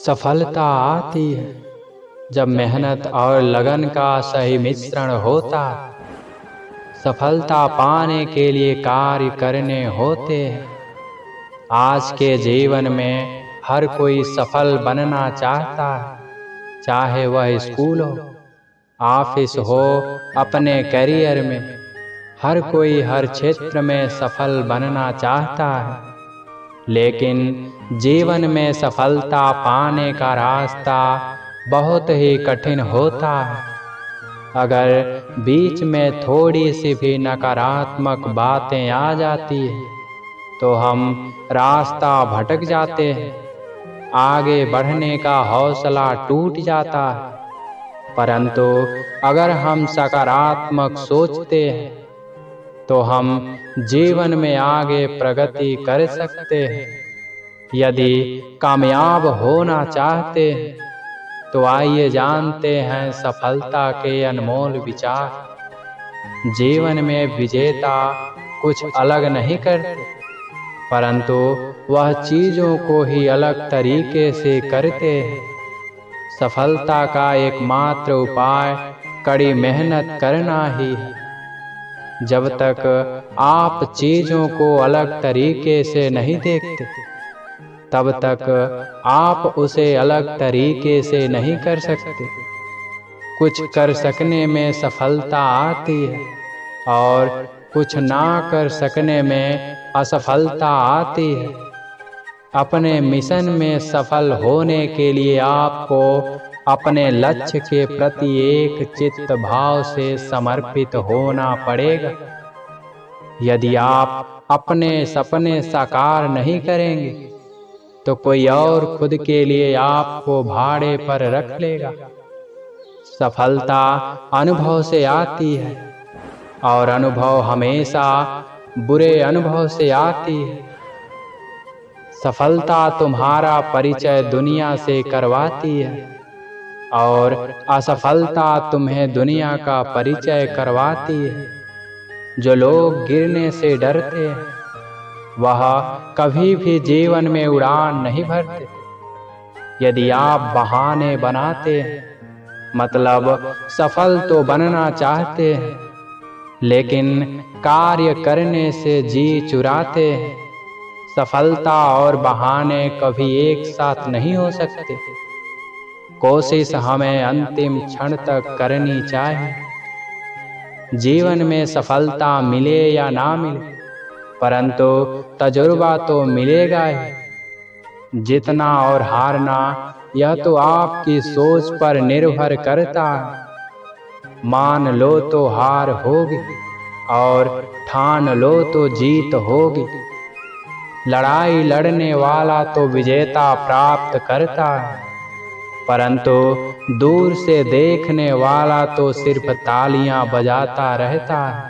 सफलता आती है जब मेहनत और लगन का सही मिश्रण होता है। सफलता पाने के लिए कार्य करने होते हैं। आज के जीवन में हर कोई सफल बनना चाहता है, चाहे वह स्कूल हो, ऑफिस हो, अपने करियर में। हर कोई हर क्षेत्र में सफल बनना चाहता है, लेकिन जीवन में सफलता पाने का रास्ता बहुत ही कठिन होता है। अगर बीच में थोड़ी सी भी नकारात्मक बातें आ जाती हैं, तो हम रास्ता भटक जाते हैं, आगे बढ़ने का हौसला टूट जाता है। परंतु अगर हम सकारात्मक सोचते हैं, तो हम जीवन में आगे प्रगति कर सकते हैं। यदि कामयाब होना चाहते हैं, तो आइए जानते हैं सफलता के अनमोल विचार। जीवन में विजेता कुछ अलग नहीं करते, परंतु वह चीजों को ही अलग तरीके से करते हैं। सफलता का एकमात्र उपाय कड़ी मेहनत करना ही है। जब तक आप चीजों को अलग तरीके से नहीं देखते, तब तक आप उसे अलग तरीके से नहीं कर सकते। कुछ कर सकने में सफलता आती है और कुछ ना कर सकने में असफलता आती है। अपने मिशन में सफल होने के लिए आपको अपने लक्ष्य के प्रति एक चित्त भाव से समर्पित होना पड़ेगा। यदि आप अपने सपने साकार नहीं करेंगे, तो कोई और खुद के लिए आपको भाड़े पर रख लेगा। सफलता अनुभव से आती है, और अनुभव हमेशा बुरे अनुभव से आती है। सफलता तुम्हारा परिचय दुनिया से करवाती है, और असफलता तुम्हें दुनिया का परिचय करवाती है। जो लोग गिरने से डरते हैं, वह कभी भी जीवन में उड़ान नहीं भरते। यदि आप बहाने बनाते हैं, मतलब सफल तो बनना चाहते हैं, लेकिन कार्य करने से जी चुराते हैं। सफलता और बहाने कभी एक साथ नहीं हो सकते। कोशिश हमें अंतिम क्षण तक करनी चाहिए। जीवन में सफलता मिले या ना मिले, परंतु तजुर्बा तो मिलेगा ही। जीतना और हारना यह तो आपकी सोच पर निर्भर करता है। मान लो तो हार होगी, और ठान लो तो जीत होगी। लड़ाई लड़ने वाला तो विजेता प्राप्त करता है, परंतु दूर से देखने वाला तो सिर्फ तालियां बजाता रहता है।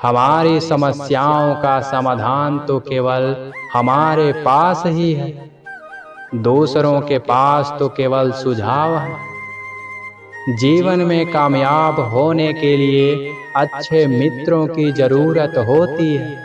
हमारी समस्याओं का समाधान तो केवल हमारे पास ही है, दूसरों के पास तो केवल सुझाव है। जीवन में कामयाब होने के लिए अच्छे मित्रों की जरूरत होती है,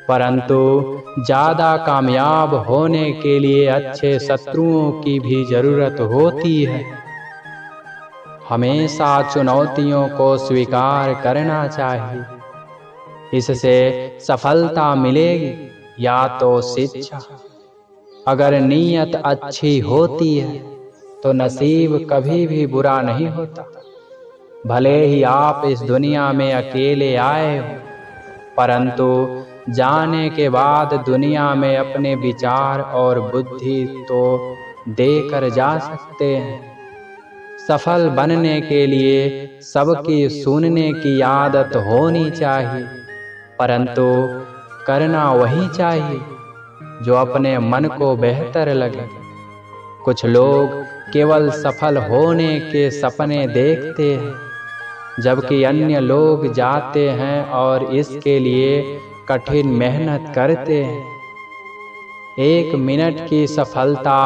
परंतु ज्यादा कामयाब होने के लिए अच्छे शत्रुओं की भी जरूरत होती है। हमेशा चुनौतियों को स्वीकार करना चाहिए, इससे सफलता मिलेगी या तो शिक्षा। अगर नीयत अच्छी होती है, तो नसीब कभी भी बुरा नहीं होता। भले ही आप इस दुनिया में अकेले आए हो, परंतु जाने के बाद दुनिया में अपने विचार और बुद्धि तो देकर जा सकते हैं। सफल बनने के लिए सबकी सुनने की आदत होनी चाहिए, परंतु करना वही चाहिए जो अपने मन को बेहतर लगे। कुछ लोग केवल सफल होने के सपने देखते हैं, जबकि अन्य लोग जाते हैं और इसके लिए कठिन मेहनत करते हैं। 1 मिनट की सफलता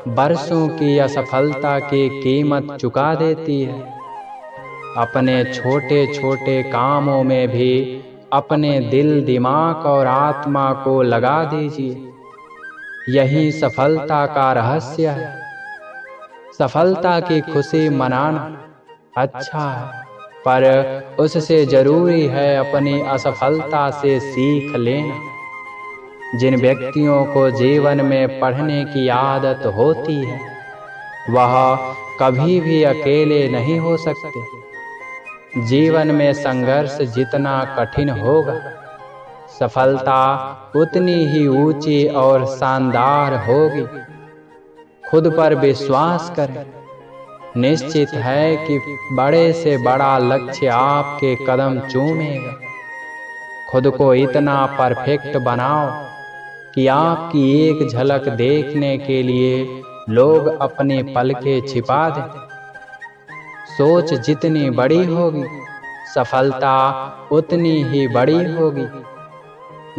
बरसों की असफलता की कीमत चुका देती है। अपने छोटे छोटे कामों में भी अपने दिल, दिमाग और आत्मा को लगा दीजिए। यही सफलता का रहस्य है। सफलता की खुशी मनाना अच्छा है, पर उससे जरूरी है अपनी असफलता से सीख लेना। जिन व्यक्तियों को जीवन में पढ़ने की आदत होती है, वह कभी भी अकेले नहीं हो सकते। जीवन में संघर्ष जितना कठिन होगा, सफलता उतनी ही ऊंची और शानदार होगी। खुद पर विश्वास करें। निश्चित है कि बड़े से बड़ा लक्ष्य आपके कदम चूमेगा। खुद को इतना परफेक्ट बनाओ कि आपकी एक झलक देखने के लिए लोग अपनी पलकें छिपा दें। सोच जितनी बड़ी होगी, सफलता उतनी ही बड़ी होगी।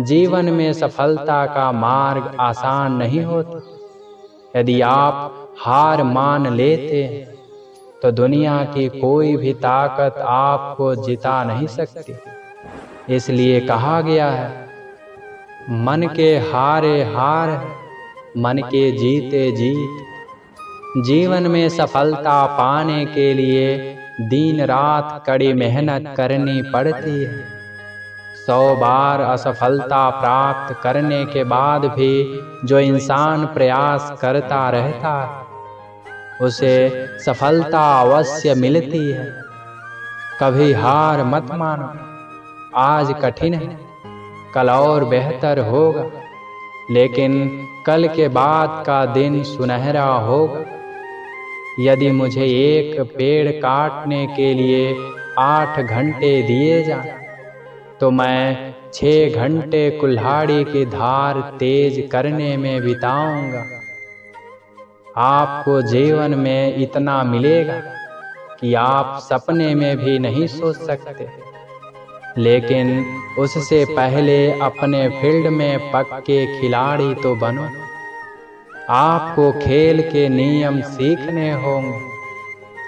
जीवन में सफलता का मार्ग आसान नहीं होता। यदि आप हार मान लेते हैं, तो दुनिया की कोई भी ताकत आपको जिता नहीं सकती। इसलिए कहा गया है, मन के हारे हार, मन के जीते जीत। जीवन में सफलता पाने के लिए दिन रात कड़ी मेहनत करनी पड़ती है। 100 बार असफलता प्राप्त करने के बाद भी जो इंसान प्रयास करता रहता है, उसे सफलता अवश्य मिलती है। कभी हार मत मानो। आज कठिन है, कल और बेहतर होगा, लेकिन कल के बाद का दिन सुनहरा होगा। यदि मुझे एक पेड़ काटने के लिए 8 घंटे दिए जाएं, तो मैं 6 घंटे कुल्हाड़ी की धार तेज करने में बिताऊंगा। आपको जीवन में इतना मिलेगा कि आप सपने में भी नहीं सोच सकते। लेकिन उससे पहले अपने फील्ड में पक्के खिलाड़ी तो बनो। आपको खेल के नियम सीखने होंगे,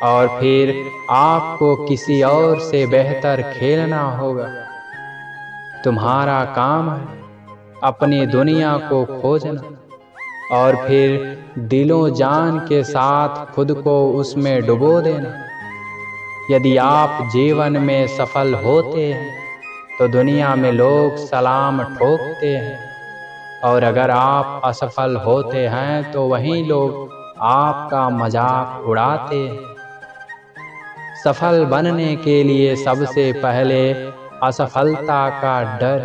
और फिर आपको किसी और से बेहतर खेलना होगा। तुम्हारा काम है अपनी दुनिया को खोजना, और फिर दिलो जान के साथ खुद को उसमें डुबो देना। यदि आप जीवन में सफल होते हैं, तो दुनिया में लोग सलाम ठोकते हैं, और अगर आप असफल होते हैं तो वहीं लोग आपका मजाक उड़ाते हैं। सफल बनने के लिए सबसे पहले असफलता का डर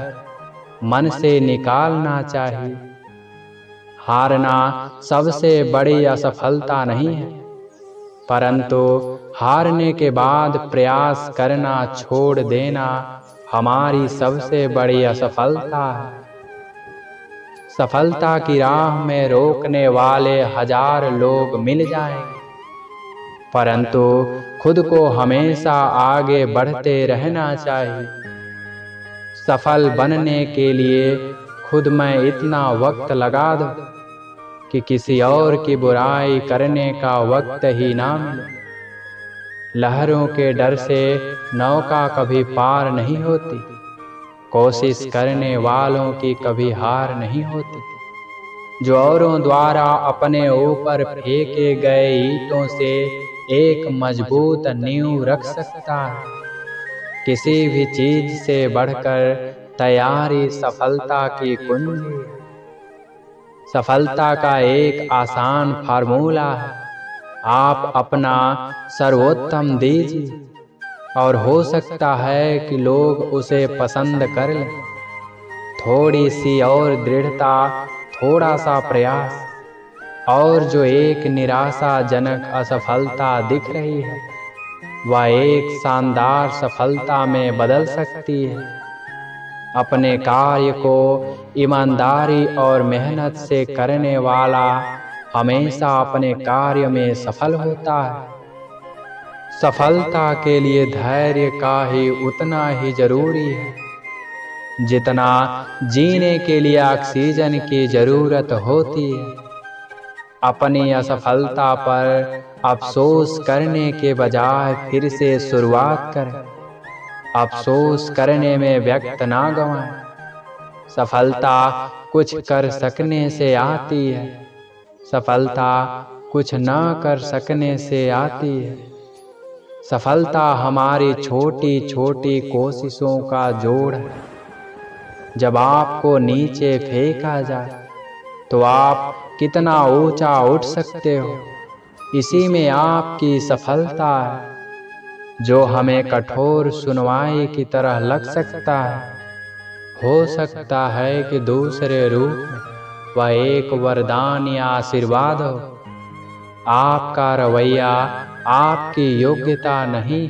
मन से निकालना चाहिए। हारना सबसे बड़ी असफलता नहीं है, परंतु हारने के बाद प्रयास करना छोड़ देना हमारी सबसे बड़ी असफलता है। सफलता की राह में रोकने वाले 1000 लोग मिल जाएंगे, परंतु खुद को हमेशा आगे बढ़ते रहना चाहिए। सफल बनने के लिए खुद में इतना वक्त लगा दो कि किसी और की बुराई करने का वक्त ही ना मिले। लहरों के डर से नौका कभी पार नहीं होती। कोशिश करने वालों की कभी हार नहीं होती। जो औरों द्वारा अपने ऊपर फेंके गए ईंटों से एक मजबूत नींव रख सकता है। किसी भी चीज से बढ़कर तैयारी सफलता की कुंजी। सफलता का एक आसान फार्मूला है, आप अपना सर्वोत्तम दीजिए, और हो सकता है कि लोग उसे पसंद कर लें। थोड़ी सी और दृढ़ता, थोड़ा सा प्रयास, और जो एक निराशाजनक असफलता दिख रही है, वह एक शानदार सफलता में बदल सकती है। अपने कार्य को ईमानदारी और मेहनत से करने वाला हमेशा अपने कार्य में सफल होता है। सफलता के लिए धैर्य का ही उतना ही जरूरी है, जितना जीने के लिए ऑक्सीजन की जरूरत होती है। अपनी असफलता पर अफसोस करने के बजाय फिर से शुरुआत करें। अफसोस करने में वक्त ना गंवाएं। सफलता कुछ कर सकने से आती है, सफलता कुछ न कर सकने से आती है। सफलता हमारी छोटी छोटी कोशिशों का जोड़ है। जब आपको नीचे फेंका जाए तो आप कितना ऊंचा उठ सकते हो, इसी में आपकी सफलता है। जो हमें कठोर सुनवाई की तरह लग सकता है, हो सकता है कि दूसरे रूप में वह एक वरदान या आशीर्वाद हो। आपका रवैया आपकी योग्यता नहीं,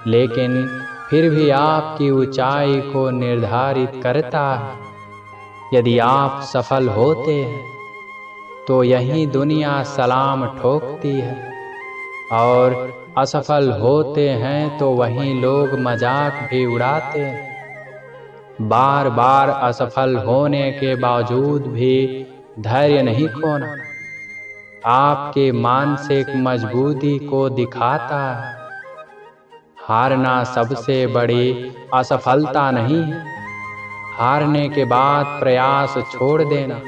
लेकिन फिर भी आपकी ऊंचाई को निर्धारित करता है। यदि आप सफल होते हैं तो यही दुनिया सलाम ठोकती है, और असफल होते हैं तो वहीं लोग मजाक भी उड़ाते हैं। बार बार असफल होने के बावजूद भी धैर्य नहीं खोना आपके मानसिक मजबूती को दिखाता है। हारना सबसे बड़ी असफलता नहीं है, हारने के बाद प्रयास छोड़ देना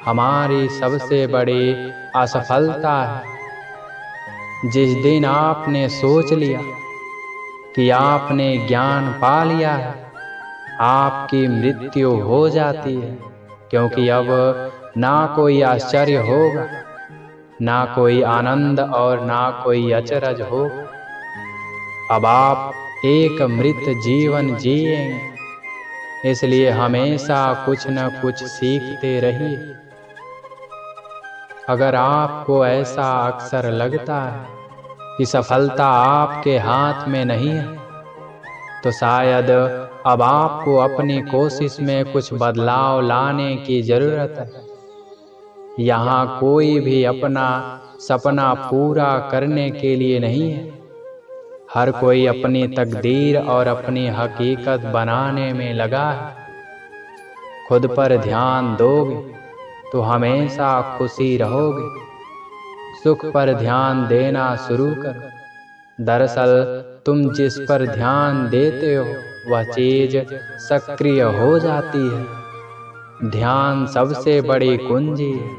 हमारी सबसे बड़ी असफलता है। जिस दिन आपने सोच लिया कि आपने ज्ञान पा लिया है, आपकी मृत्यु हो जाती है, क्योंकि अब ना कोई आश्चर्य होगा, ना कोई आनंद और ना कोई अचरज हो। अब आप एक मृत जीवन जिएंगे, इसलिए हमेशा कुछ न कुछ सीखते रहिए। अगर आपको ऐसा अक्सर लगता है कि सफलता आपके हाथ में नहीं है, तो शायद अब आपको अपनी कोशिश में कुछ बदलाव लाने की जरूरत है। यहाँ कोई भी अपना सपना पूरा करने के लिए नहीं है, हर कोई अपनी तकदीर और अपनी हकीकत बनाने में लगा है। खुद पर ध्यान दोगे तो हमेशा खुशी रहोगे। सुख पर ध्यान देना शुरू करो। दरअसल तुम जिस पर ध्यान देते हो वह चीज सक्रिय हो जाती है। ध्यान सबसे बड़ी कुंजी है।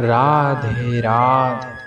राधे राधे।